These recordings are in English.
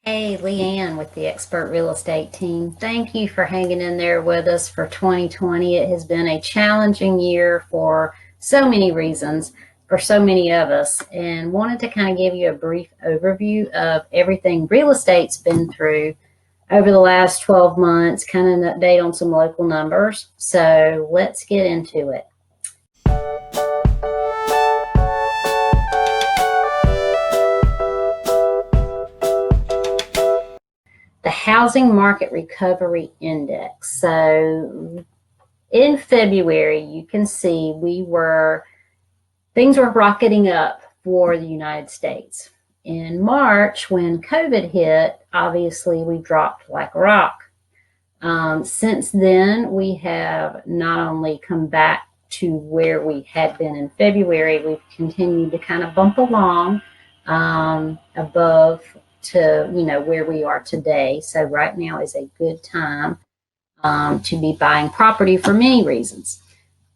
Hey, LeAnne with the Expert Real Estate Team. Thank you for hanging in there with us for 2020. It has been a challenging year for so many reasons for so many of us, and wanted to kind of give you a brief overview of everything real estate's been through over the last 12 months, kind of an update on some local numbers. So let's get into it. The Housing Market Recovery Index. So in February, you can see things were rocketing up for the United States. In March, when COVID hit, obviously we dropped like a rock. Since then, we have not only come back to where we had been in February, we've continued to kind of bump along above to where we are today. So right now is a good time to be buying property for many reasons.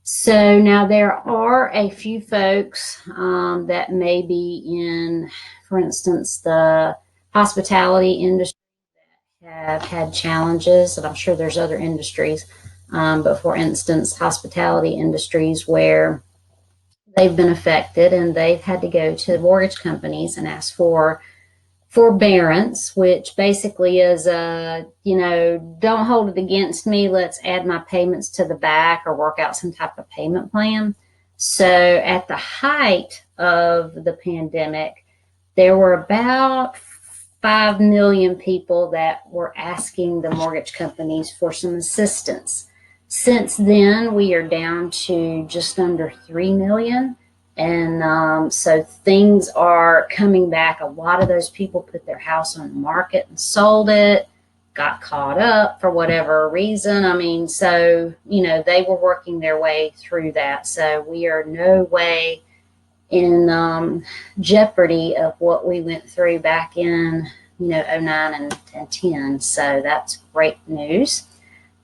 So now there are a few folks that may be in, for instance, the hospitality industry that have had challenges, and I'm sure there's other industries, but for instance, hospitality industries where they've been affected and they've had to go to mortgage companies and ask for forbearance, which basically is don't hold it against me. Let's add my payments to the back or work out some type of payment plan. So at the height of the pandemic, there were about 5 million people that were asking the mortgage companies for some assistance. Since then, we are down to just under 3 million. And so things are coming back. A lot of those people put their house on the market and sold it, got caught up for whatever reason. They were working their way through that. So we are no way in jeopardy of what we went through back in, 09 and 10. So that's great news.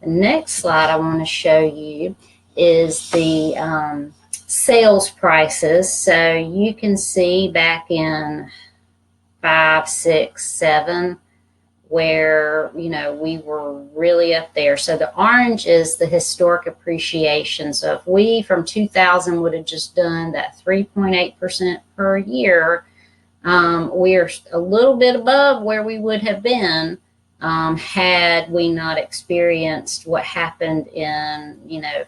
The next slide I want to show you is the sales prices. So you can see back in 5, 6, 7, where we were really up there. So the orange is the historic appreciation. So if we from 2000 would have just done that 3.8% per year, we're a little bit above where we would have been had we not experienced what happened in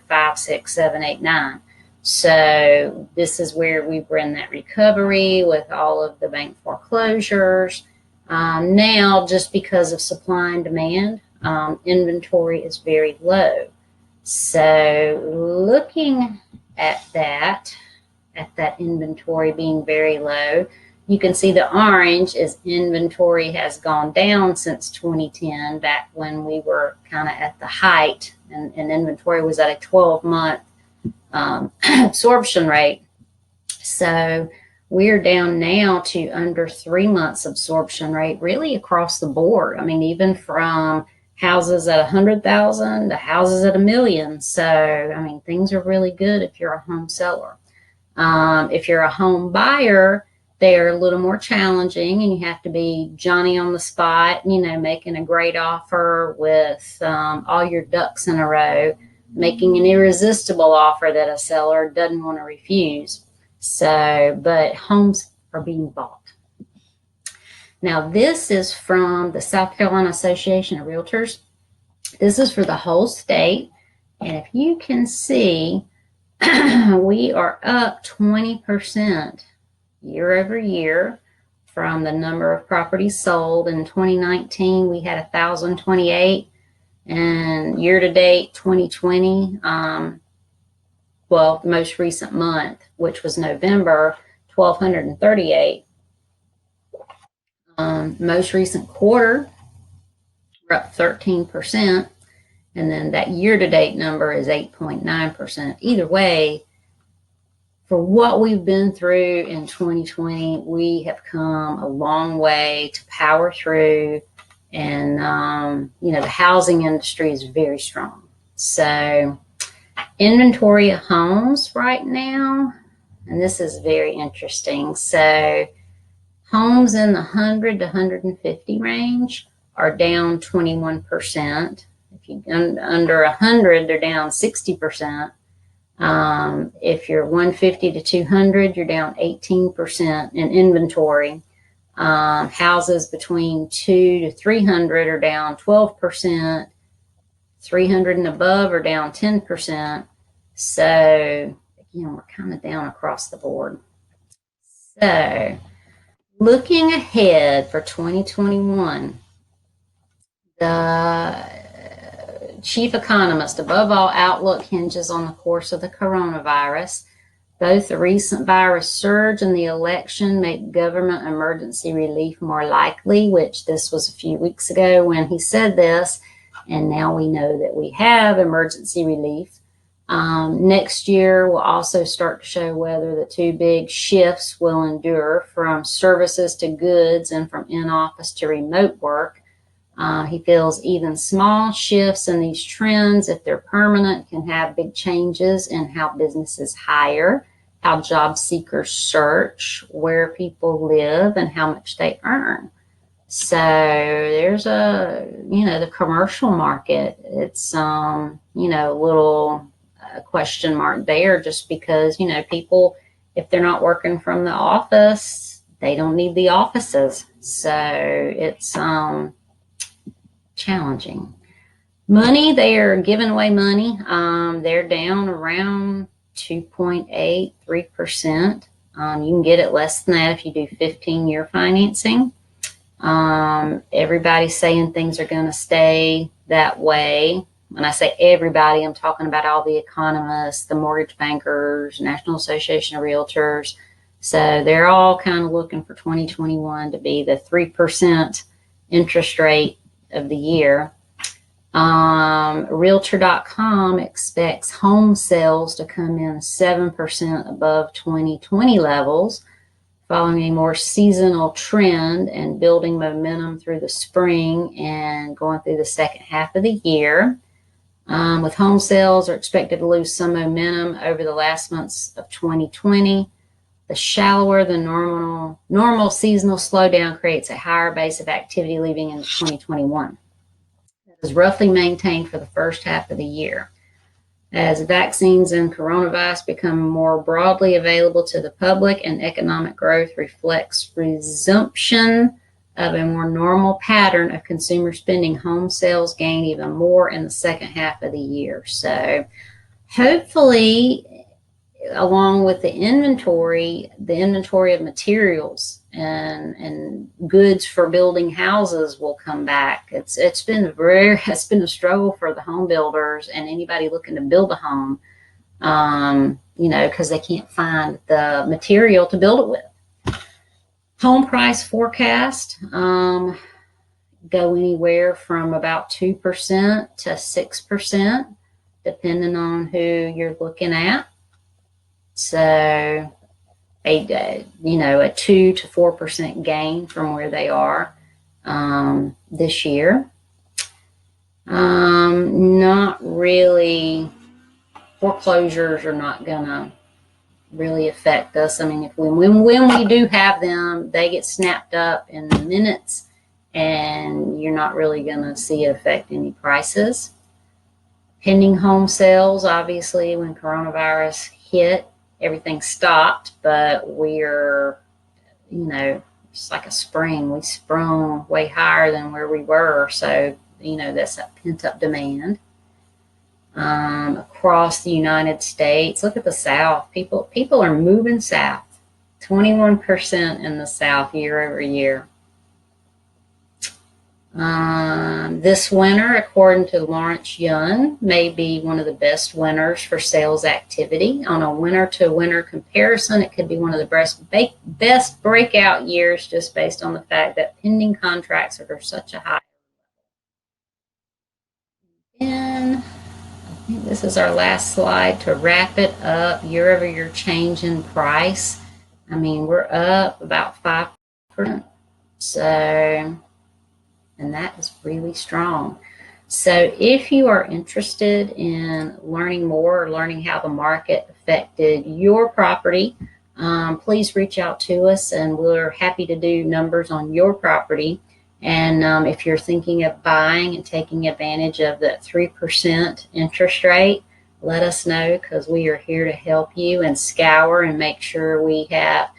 5, 6, 7, 8, 9. So this is where we were in that recovery with all of the bank foreclosures. Now, just because of supply and demand, inventory is very low. So looking at that inventory being very low, you can see the orange is inventory has gone down since 2010, back when we were kind of at the height, and inventory was at a 12-month absorption rate. So we're down now to under 3 months absorption rate, really across the board. I mean, even from houses at 100,000 to houses at 1 million. So, I mean, things are really good if you're a home seller. If you're a home buyer, they're a little more challenging, and you have to be Johnny on the spot, making a great offer with all your ducks in a row, making an irresistible offer that a seller doesn't want to refuse. So, but homes are being bought. Now, this is from the South Carolina Association of Realtors. This is for the whole state. And if you can see, we are up 20% year over year from the number of properties sold. In 2019, we had 1,028. And year to date 2020, the most recent month, which was November, 1,238. Most recent quarter, we're up 13%. And then that year to date number is 8.9%. Either way, for what we've been through in 2020, we have come a long way to power through. And, the housing industry is very strong. So inventory of homes right now, and this is very interesting. So Homes in the 100 to 150 range are down 21%. If you under 100, they're down 60%. If you're 150 to 200, you're down 18% in inventory. Houses between 2 to 300 are down 12%. 300 and above are down 10%. So, again, we're kind of down across the board. So, looking ahead for 2021, the chief economist, above all, outlook hinges on the course of the coronavirus. Both the recent virus surge and the election make government emergency relief more likely, which this was a few weeks ago when he said this, and now we know that we have emergency relief. Next year will also start to show whether the two big shifts will endure, from services to goods and from in-office to remote work. He feels even small shifts in these trends, if they're permanent, can have big changes in how businesses hire, how job seekers search, where people live, and how much they earn. So there's the commercial market. It's, a little question mark there, just because, people, if they're not working from the office, they don't need the offices. So it's challenging. Money, they are giving away money. They're down around 2.8, 3%. You can get it less than that if you do 15-year financing. Everybody's saying things are going to stay that way. When I say everybody, I'm talking about all the economists, the mortgage bankers, National Association of Realtors. So they're all kind of looking for 2021 to be the 3% interest rate of the year. Realtor.com expects home sales to come in 7% above 2020 levels, following a more seasonal trend and building momentum through the spring and going through the second half of the year. With home sales are expected to lose some momentum over the last months of 2020. The shallower than normal seasonal slowdown creates a higher base of activity leading into 2021. That is roughly maintained for the first half of the year. As vaccines and coronavirus become more broadly available to the public and economic growth reflects resumption of a more normal pattern of consumer spending, home sales gain even more in the second half of the year. So hopefully, along with the inventory of materials and goods for building houses will come back. It's been a struggle for the home builders and anybody looking to build a home, because they can't find the material to build it with. Home price forecast go anywhere from about 2% to 6%, depending on who you're looking at. So a 2 to 4% gain from where they are this year. Not really, foreclosures are not gonna really affect us. I mean, when we do have them, they get snapped up in minutes, and you're not really gonna see it affect any prices. Pending home sales, obviously, when coronavirus hit, everything stopped, but we're, it's like a spring. We sprung way higher than where we were. So, that's a pent-up demand. Across the United States, look at the South. People are moving south. 21% in the South year over year. This winter, according to Lawrence Young, may be one of the best winters for sales activity. On a winter-to-winter comparison, it could be one of the best breakout years, just based on the fact that pending contracts are such a high. And I think this is our last slide to wrap it up. Year-over-year change in price. I mean, we're up about 5%. So, and that is really strong. So if you are interested in learning more or learning how the market affected your property, please reach out to us, and we're happy to do numbers on your property. And if you're thinking of buying and taking advantage of that 3% interest rate, let us know, because we are here to help you and scour and make sure we have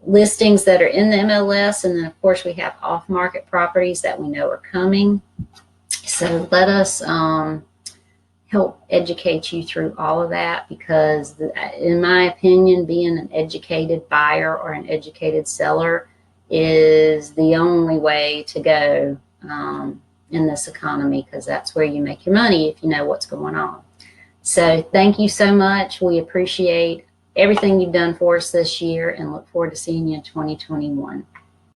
listings that are in the MLS. And then, of course, we have off-market properties that we know are coming. So let us help educate you through all of that, because in my opinion, being an educated buyer or an educated seller is the only way to go in this economy, because that's where you make your money if you know what's going on. So thank you so much. We appreciate everything you've done for us this year and look forward to seeing you in 2021.